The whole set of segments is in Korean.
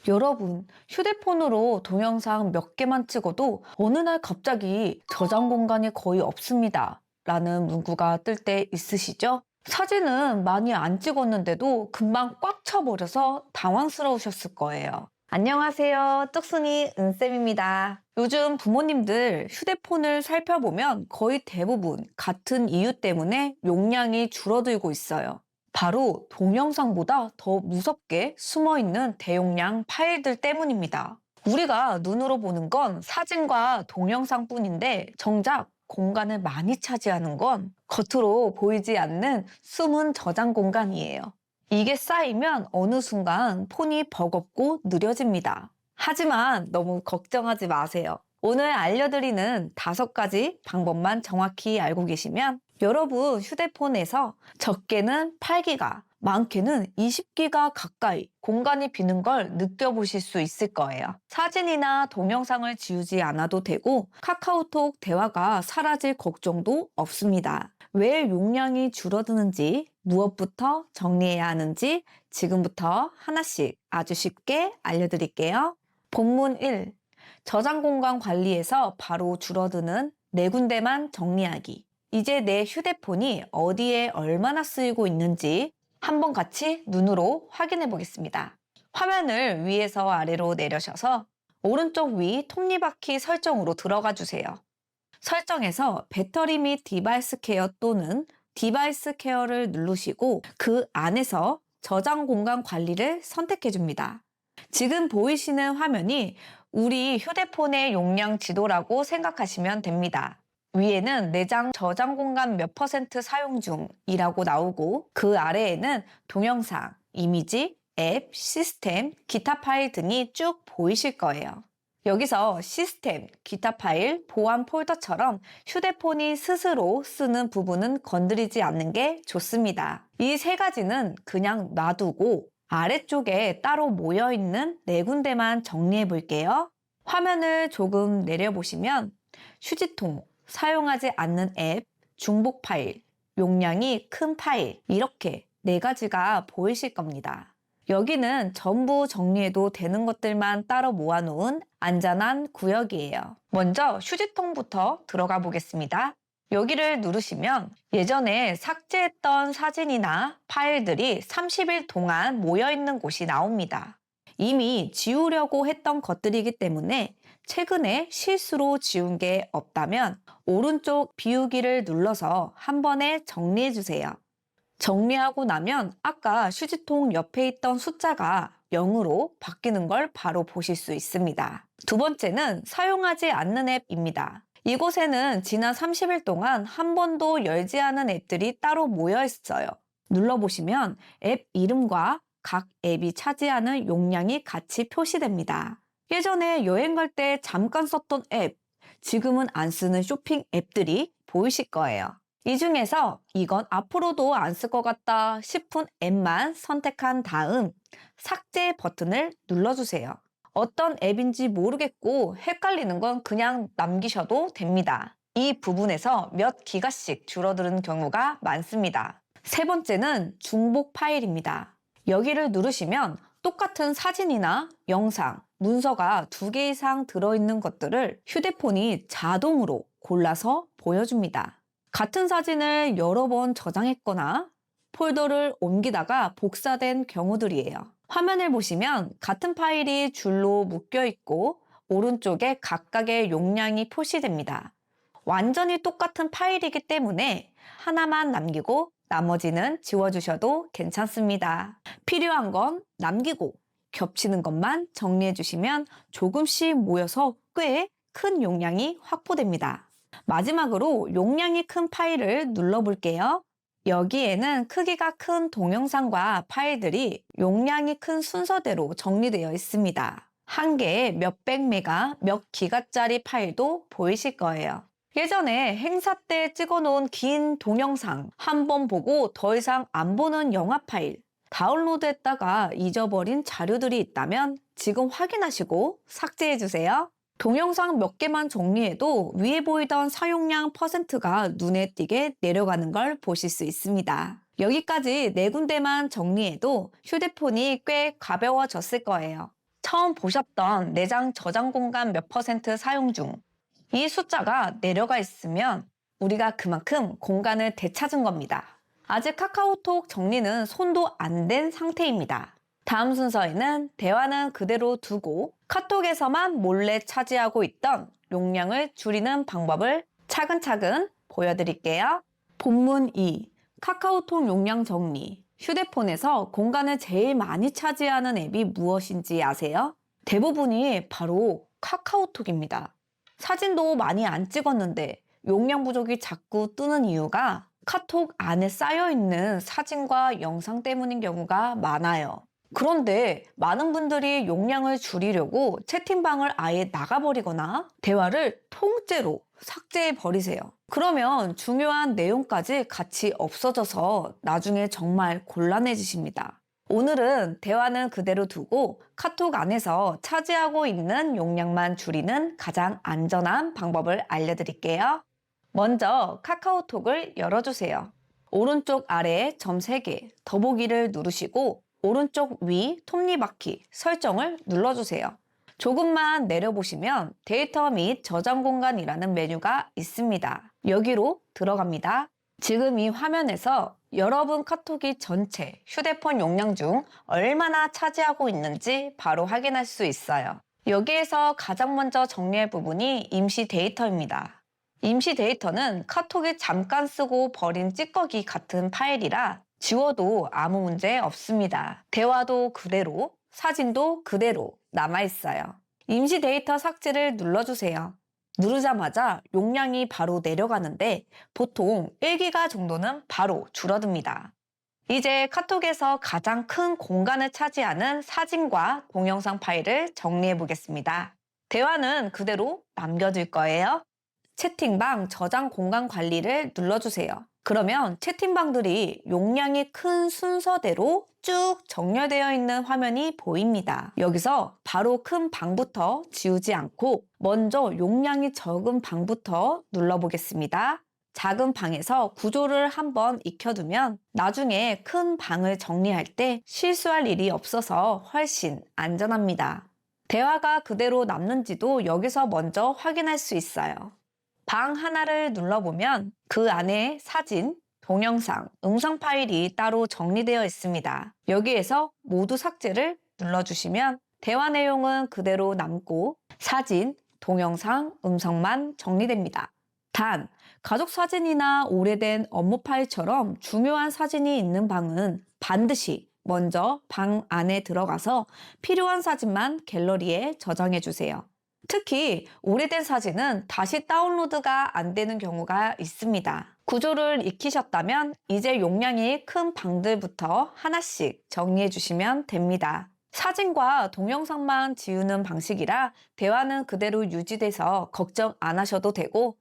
여러분, 휴대폰으로 동영상 몇 개만 찍어도 어느 날 갑자기 저장 공간이 거의 없습니다. 라는 문구가 뜰 때 있으시죠? 사진은 많이 안 찍었는데도 금방 꽉 차버려서 당황스러우셨을 거예요. 안녕하세요. 뚝순이 은쌤입니다. 요즘 부모님들 휴대폰을 살펴보면 거의 대부분 같은 이유 때문에 용량이 줄어들고 있어요. 바로 동영상보다 더 무섭게 숨어있는 대용량 파일들 때문입니다. 우리가 눈으로 보는 건 사진과 동영상뿐인데 정작 공간을 많이 차지하는 건 겉으로 보이지 않는 숨은 저장 공간이에요. 이게 쌓이면 어느 순간 폰이 버겁고 느려집니다. 하지만 너무 걱정하지 마세요. 오늘 알려드리는 5가지 방법만 정확히 알고 계시면 여러분 휴대폰에서 적게는 8기가, 많게는 20기가 가까이 공간이 비는 걸 느껴보실 수 있을 거예요. 사진이나 동영상을 지우지 않아도 되고 카카오톡 대화가 사라질 걱정도 없습니다. 왜 용량이 줄어드는지, 무엇부터 정리해야 하는지 지금부터 하나씩 아주 쉽게 알려드릴게요. 본문 1. 저장 공간 관리에서 바로 줄어드는 4군데만 정리하기. 이제 내 휴대폰이 어디에 얼마나 쓰이고 있는지 한번 같이 눈으로 확인해 보겠습니다. 화면을 위에서 아래로 내려셔서 오른쪽 위 톱니바퀴 설정으로 들어가 주세요. 설정에서 배터리 및 디바이스 케어 또는 디바이스 케어를 누르시고 그 안에서 저장 공간 관리를 선택해 줍니다. 지금 보이시는 화면이 우리 휴대폰의 용량 지도라고 생각하시면 됩니다. 위에는 내장 저장 공간 몇 % 사용 중이라고 나오고 그 아래에는 동영상, 이미지, 앱, 시스템, 기타 파일 등이 쭉 보이실 거예요. 여기서 시스템, 기타 파일, 보안 폴더처럼 휴대폰이 스스로 쓰는 부분은 건드리지 않는 게 좋습니다. 이 3가지는 그냥 놔두고 아래쪽에 따로 모여있는 4군데만 정리해 볼게요. 화면을 조금 내려보시면 휴지통, 사용하지 않는 앱, 중복 파일, 용량이 큰 파일 이렇게 4가지가 보이실 겁니다. 여기는 전부 정리해도 되는 것들만 따로 모아놓은 안전한 구역이에요. 먼저 휴지통부터 들어가 보겠습니다. 여기를 누르시면 예전에 삭제했던 사진이나 파일들이 30일 동안 모여있는 곳이 나옵니다. 이미 지우려고 했던 것들이기 때문에 최근에 실수로 지운 게 없다면 오른쪽 비우기를 눌러서 한 번에 정리해 주세요. 정리하고 나면 아까 휴지통 옆에 있던 숫자가 0으로 바뀌는 걸 바로 보실 수 있습니다. 두 번째는 사용하지 않는 앱입니다. 이곳에는 지난 30일 동안 한 번도 열지 않은 앱들이 따로 모여 있어요. 눌러보시면 앱 이름과 각 앱이 차지하는 용량이 같이 표시됩니다. 예전에 여행 갈 때 잠깐 썼던 앱, 지금은 안 쓰는 쇼핑 앱들이 보이실 거예요. 이 중에서 이건 앞으로도 안 쓸 것 같다 싶은 앱만 선택한 다음 삭제 버튼을 눌러주세요. 어떤 앱인지 모르겠고 헷갈리는 건 그냥 남기셔도 됩니다. 이 부분에서 몇 기가씩 줄어드는 경우가 많습니다. 3번째는 중복 파일입니다. 여기를 누르시면 똑같은 사진이나 영상, 문서가 2개 이상 들어있는 것들을 휴대폰이 자동으로 골라서 보여줍니다. 같은 사진을 여러 번 저장했거나 폴더를 옮기다가 복사된 경우들이에요. 화면을 보시면 같은 파일이 줄로 묶여 있고 오른쪽에 각각의 용량이 표시됩니다. 완전히 똑같은 파일이기 때문에 하나만 남기고 나머지는 지워주셔도 괜찮습니다. 필요한 건 남기고 겹치는 것만 정리해 주시면 조금씩 모여서 꽤 큰 용량이 확보됩니다. 마지막으로 용량이 큰 파일을 눌러볼게요. 여기에는 크기가 큰 동영상과 파일들이 용량이 큰 순서대로 정리되어 있습니다. 한 개에 몇백 메가, 몇 기가짜리 파일도 보이실 거예요. 예전에 행사 때 찍어놓은 긴 동영상 한 번 보고 더 이상 안 보는 영화 파일, 다운로드했다가 잊어버린 자료들이 있다면 지금 확인하시고 삭제해주세요. 동영상 몇 개만 정리해도 위에 보이던 사용량 %가 눈에 띄게 내려가는 걸 보실 수 있습니다. 여기까지 4군데만 정리해도 휴대폰이 꽤 가벼워졌을 거예요. 처음 보셨던 내장 저장 공간 몇 퍼센트 사용 중. 이 숫자가 내려가 있으면 우리가 그만큼 공간을 되찾은 겁니다. 아직 카카오톡 정리는 손도 안 댄 상태입니다. 다음 순서에는 대화는 그대로 두고 카톡에서만 몰래 차지하고 있던 용량을 줄이는 방법을 차근차근 보여드릴게요. 본문 2. 카카오톡 용량 정리. 휴대폰에서 공간을 제일 많이 차지하는 앱이 무엇인지 아세요? 대부분이 바로 카카오톡입니다. 사진도 많이 안 찍었는데 용량 부족이 자꾸 뜨는 이유가 카톡 안에 쌓여있는 사진과 영상 때문인 경우가 많아요. 그런데 많은 분들이 용량을 줄이려고 채팅방을 아예 나가버리거나 대화를 통째로 삭제해버리세요. 그러면 중요한 내용까지 같이 없어져서 나중에 정말 곤란해지십니다. 오늘은 대화는 그대로 두고 카톡 안에서 차지하고 있는 용량만 줄이는 가장 안전한 방법을 알려드릴게요. 먼저 카카오톡을 열어주세요. 오른쪽 아래에 점 3개, 더보기를 누르시고 오른쪽 위 톱니바퀴 설정을 눌러주세요. 조금만 내려보시면 데이터 및 저장 공간이라는 메뉴가 있습니다. 여기로 들어갑니다. 지금 이 화면에서 여러분 카톡이 전체 휴대폰 용량 중 얼마나 차지하고 있는지 바로 확인할 수 있어요. 여기에서 가장 먼저 정리할 부분이 임시 데이터입니다. 임시 데이터는 카톡에 잠깐 쓰고 버린 찌꺼기 같은 파일이라 지워도 아무 문제 없습니다. 대화도 그대로, 사진도 그대로 남아있어요. 임시 데이터 삭제를 눌러주세요. 누르자마자 용량이 바로 내려가는데 보통 1기가 정도는 바로 줄어듭니다. 이제 카톡에서 가장 큰 공간을 차지하는 사진과 동영상 파일을 정리해 보겠습니다. 대화는 그대로 남겨둘 거예요. 채팅방 저장 공간 관리를 눌러주세요. 그러면 채팅방들이 용량이 큰 순서대로 쭉 정렬되어 있는 화면이 보입니다. 여기서 바로 큰 방부터 지우지 않고 먼저 용량이 적은 방부터 눌러보겠습니다. 작은 방에서 구조를 한번 익혀두면 나중에 큰 방을 정리할 때 실수할 일이 없어서 훨씬 안전합니다. 대화가 그대로 남는지도 여기서 먼저 확인할 수 있어요. 방 하나를 눌러보면 그 안에 사진, 동영상, 음성 파일이 따로 정리되어 있습니다. 여기에서 모두 삭제를 눌러주시면 대화 내용은 그대로 남고 사진, 동영상, 음성만 정리됩니다. 단, 가족 사진이나 오래된 업무 파일처럼 중요한 사진이 있는 방은 반드시 먼저 방 안에 들어가서 필요한 사진만 갤러리에 저장해 주세요. 특히 오래된 사진은 다시 다운로드가 안 되는 경우가 있습니다. 구조를 익히셨다면 이제 용량이 큰 방들부터 하나씩 정리해 주시면 됩니다. 사진과 동영상만 지우는 방식이라 대화는 그대로 유지돼서 걱정 안 하셔도 되고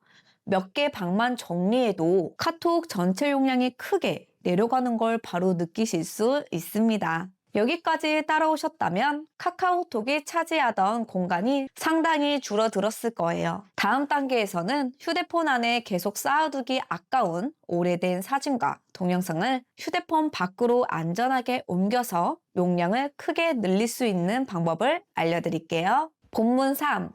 몇 개 방만 정리해도 카톡 전체 용량이 크게 내려가는 걸 바로 느끼실 수 있습니다. 여기까지 따라오셨다면 카카오톡이 차지하던 공간이 상당히 줄어들었을 거예요. 다음 단계에서는 휴대폰 안에 계속 쌓아두기 아까운 오래된 사진과 동영상을 휴대폰 밖으로 안전하게 옮겨서 용량을 크게 늘릴 수 있는 방법을 알려드릴게요. 본문 3.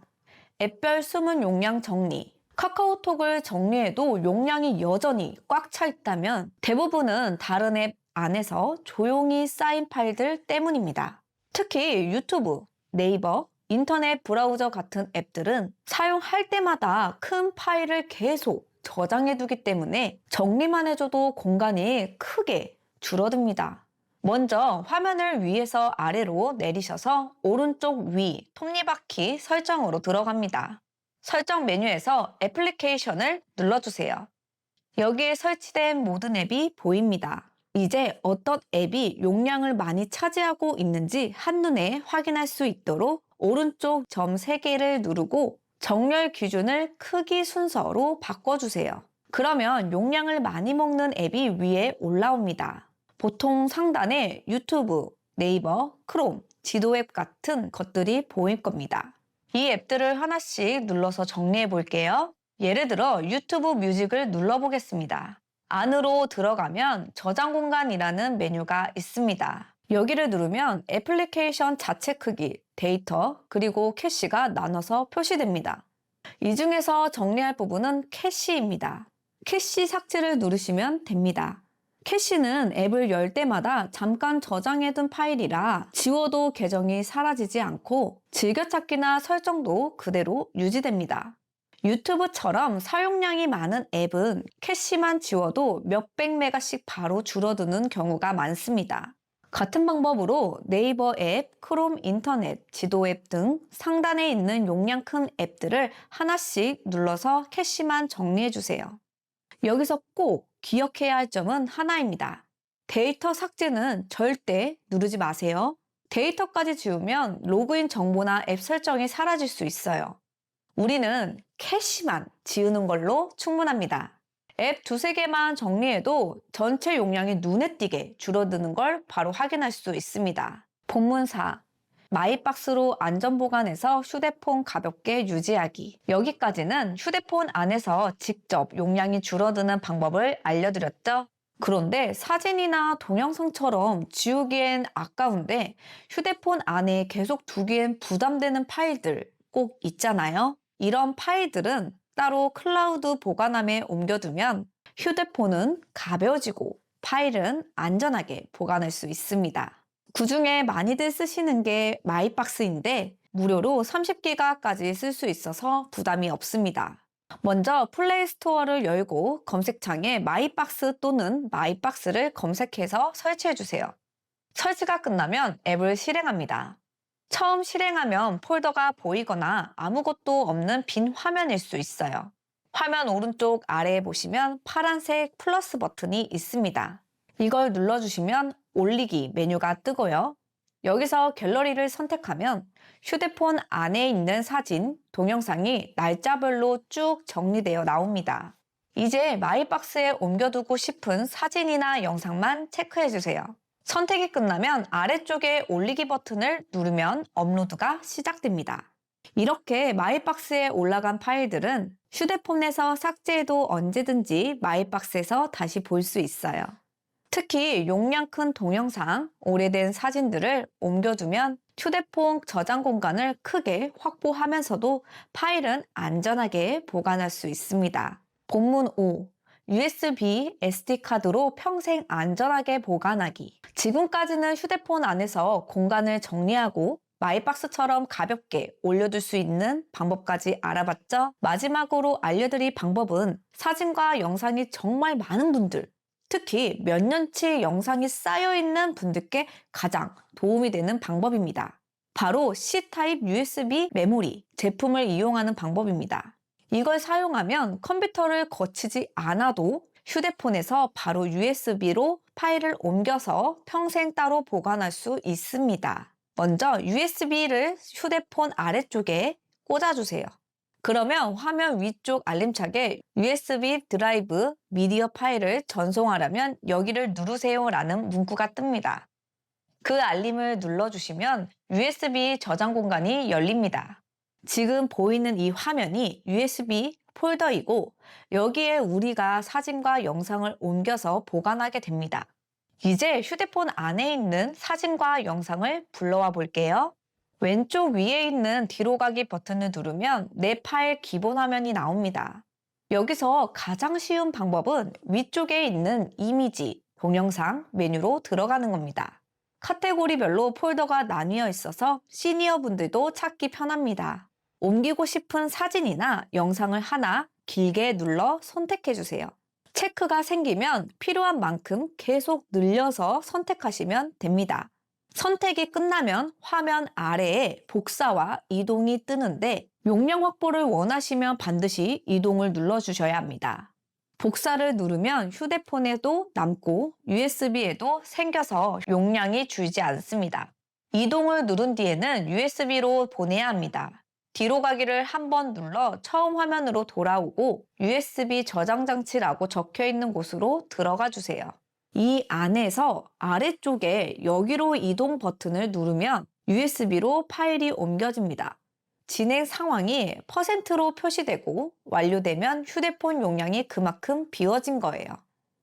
앱별 숨은 용량 정리. 카카오톡을 정리해도 용량이 여전히 꽉 차 있다면 대부분은 다른 앱 안에서 조용히 쌓인 파일들 때문입니다. 특히 유튜브, 네이버, 인터넷 브라우저 같은 앱들은 사용할 때마다 큰 파일을 계속 저장해두기 때문에 정리만 해줘도 공간이 크게 줄어듭니다. 먼저 화면을 위에서 아래로 내리셔서 오른쪽 위 톱니바퀴 설정으로 들어갑니다. 설정 메뉴에서 애플리케이션을 눌러주세요. 여기에 설치된 모든 앱이 보입니다. 이제 어떤 앱이 용량을 많이 차지하고 있는지 한눈에 확인할 수 있도록 오른쪽 점 3개를 누르고 정렬 기준을 크기 순서로 바꿔주세요. 그러면 용량을 많이 먹는 앱이 위에 올라옵니다. 보통 상단에 유튜브, 네이버, 크롬, 지도 앱 같은 것들이 보일 겁니다. 이 앱들을 하나씩 눌러서 정리해 볼게요. 예를 들어 유튜브 뮤직을 눌러보겠습니다. 안으로 들어가면 저장 공간이라는 메뉴가 있습니다. 여기를 누르면 애플리케이션 자체 크기, 데이터, 그리고 캐시가 나눠서 표시됩니다. 이 중에서 정리할 부분은 캐시입니다. 캐시 삭제를 누르시면 됩니다. 캐시는 앱을 열 때마다 잠깐 저장해둔 파일이라 지워도 계정이 사라지지 않고 즐겨찾기나 설정도 그대로 유지됩니다. 유튜브처럼 사용량이 많은 앱은 캐시만 지워도 몇백 메가씩 바로 줄어드는 경우가 많습니다. 같은 방법으로 네이버 앱, 크롬 인터넷, 지도 앱 등 상단에 있는 용량 큰 앱들을 하나씩 눌러서 캐시만 정리해주세요. 여기서 꼭 기억해야 할 점은 하나입니다. 데이터 삭제는 절대 누르지 마세요. 데이터까지 지우면 로그인 정보나 앱 설정이 사라질 수 있어요. 우리는 캐시만 지우는 걸로 충분합니다. 앱 두세 개만 정리해도 전체 용량이 눈에 띄게 줄어드는 걸 바로 확인할 수 있습니다. 본문사 마이박스로 안전보관해서 휴대폰 가볍게 유지하기. 여기까지는 휴대폰 안에서 직접 용량이 줄어드는 방법을 알려드렸죠. 그런데 사진이나 동영상처럼 지우기엔 아까운데 휴대폰 안에 계속 두기엔 부담되는 파일들 꼭 있잖아요. 이런 파일들은 따로 클라우드 보관함에 옮겨두면 휴대폰은 가벼워지고 파일은 안전하게 보관할 수 있습니다. 그중에 많이들 쓰시는 게 마이박스인데 무료로 30기가까지 쓸 수 있어서 부담이 없습니다. 먼저 플레이 스토어를 열고 검색창에 마이박스 또는 마이박스를 검색해서 설치해주세요. 설치가 끝나면 앱을 실행합니다. 처음 실행하면 폴더가 보이거나 아무것도 없는 빈 화면일 수 있어요. 화면 오른쪽 아래에 보시면 파란색 플러스 버튼이 있습니다. 이걸 눌러주시면 올리기 메뉴가 뜨고요. 여기서 갤러리를 선택하면 휴대폰 안에 있는 사진, 동영상이 날짜별로 쭉 정리되어 나옵니다. 이제 마이박스에 옮겨두고 싶은 사진이나 영상만 체크해주세요. 선택이 끝나면 아래쪽에 올리기 버튼을 누르면 업로드가 시작됩니다. 이렇게 마이박스에 올라간 파일들은 휴대폰에서 삭제해도 언제든지 마이박스에서 다시 볼 수 있어요. 특히 용량 큰 동영상, 오래된 사진들을 옮겨두면 휴대폰 저장 공간을 크게 확보하면서도 파일은 안전하게 보관할 수 있습니다. 본문 5. USB SD카드로 평생 안전하게 보관하기. 지금까지는 휴대폰 안에서 공간을 정리하고 마이박스처럼 가볍게 올려둘 수 있는 방법까지 알아봤죠? 마지막으로 알려드릴 방법은 사진과 영상이 정말 많은 분들, 특히 몇 년치 영상이 쌓여있는 분들께 가장 도움이 되는 방법입니다. 바로 C타입 USB 메모리 제품을 이용하는 방법입니다. 이걸 사용하면 컴퓨터를 거치지 않아도 휴대폰에서 바로 USB로 파일을 옮겨서 평생 따로 보관할 수 있습니다. 먼저 USB를 휴대폰 아래쪽에 꽂아주세요. 그러면 화면 위쪽 알림창에 USB 드라이브 미디어 파일을 전송하려면 여기를 누르세요 라는 문구가 뜹니다. 그 알림을 눌러주시면 USB 저장 공간이 열립니다. 지금 보이는 이 화면이 USB 폴더이고 여기에 우리가 사진과 영상을 옮겨서 보관하게 됩니다. 이제 휴대폰 안에 있는 사진과 영상을 불러와 볼게요. 왼쪽 위에 있는 뒤로 가기 버튼을 누르면 내 파일 기본 화면이 나옵니다. 여기서 가장 쉬운 방법은 위쪽에 있는 이미지, 동영상 메뉴로 들어가는 겁니다. 카테고리별로 폴더가 나뉘어 있어서 시니어 분들도 찾기 편합니다. 옮기고 싶은 사진이나 영상을 하나 길게 눌러 선택해주세요. 체크가 생기면 필요한 만큼 계속 늘려서 선택하시면 됩니다. 선택이 끝나면 화면 아래에 복사와 이동이 뜨는데 용량 확보를 원하시면 반드시 이동을 눌러주셔야 합니다. 복사를 누르면 휴대폰에도 남고 USB에도 생겨서 용량이 줄지 않습니다. 이동을 누른 뒤에는 USB로 보내야 합니다. 뒤로 가기를 한번 눌러 처음 화면으로 돌아오고 USB 저장 장치라고 적혀 있는 곳으로 들어가 주세요. 이 안에서 아래쪽에 여기로 이동 버튼을 누르면 USB로 파일이 옮겨집니다. 진행 상황이 %로 표시되고 완료되면 휴대폰 용량이 그만큼 비워진 거예요.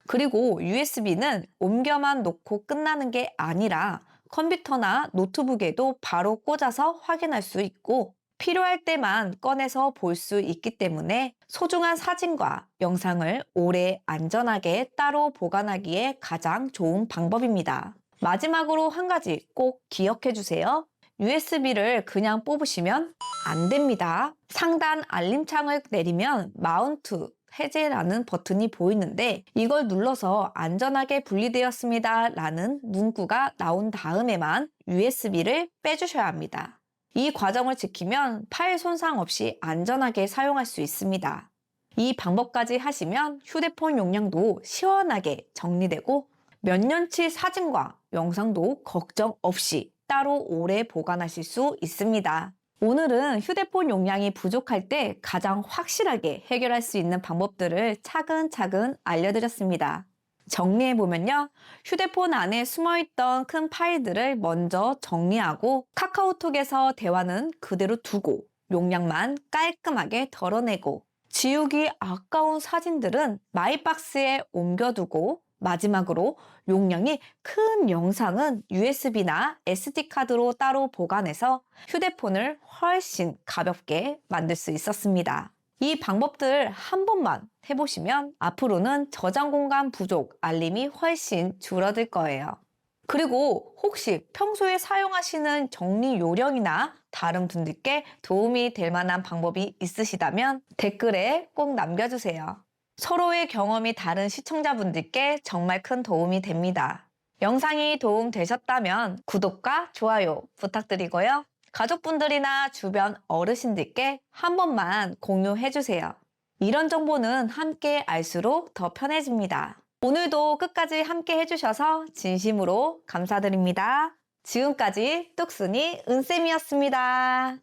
그리고 USB는 옮겨만 놓고 끝나는 게 아니라 컴퓨터나 노트북에도 바로 꽂아서 확인할 수 있고 필요할 때만 꺼내서 볼 수 있기 때문에 소중한 사진과 영상을 오래 안전하게 따로 보관하기에 가장 좋은 방법입니다. 마지막으로 한 가지 꼭 기억해 주세요. USB를 그냥 뽑으시면 안 됩니다. 상단 알림창을 내리면 마운트 해제라는 버튼이 보이는데 이걸 눌러서 안전하게 분리되었습니다 라는 문구가 나온 다음에만 USB를 빼주셔야 합니다. 이 과정을 지키면 파일 손상 없이 안전하게 사용할 수 있습니다. 이 방법까지 하시면 휴대폰 용량도 시원하게 정리되고 몇 년치 사진과 영상도 걱정 없이 따로 오래 보관하실 수 있습니다. 오늘은 휴대폰 용량이 부족할 때 가장 확실하게 해결할 수 있는 방법들을 차근차근 알려드렸습니다. 정리해보면요. 휴대폰 안에 숨어있던 큰 파일들을 먼저 정리하고 카카오톡에서 대화는 그대로 두고 용량만 깔끔하게 덜어내고 지우기 아까운 사진들은 마이박스에 옮겨두고 마지막으로 용량이 큰 영상은 USB나 SD카드로 따로 보관해서 휴대폰을 훨씬 가볍게 만들 수 있었습니다. 이 방법들 한 번만 해보시면 앞으로는 저장 공간 부족 알림이 훨씬 줄어들 거예요. 그리고 혹시 평소에 사용하시는 정리 요령이나 다른 분들께 도움이 될 만한 방법이 있으시다면 댓글에 꼭 남겨주세요. 서로의 경험이 다른 시청자분들께 정말 큰 도움이 됩니다. 영상이 도움되셨다면 구독과 좋아요 부탁드리고요. 가족분들이나 주변 어르신들께 한 번만 공유해주세요. 이런 정보는 함께 알수록 더 편해집니다. 오늘도 끝까지 함께 해주셔서 진심으로 감사드립니다. 지금까지 뚝순이 은쌤이었습니다.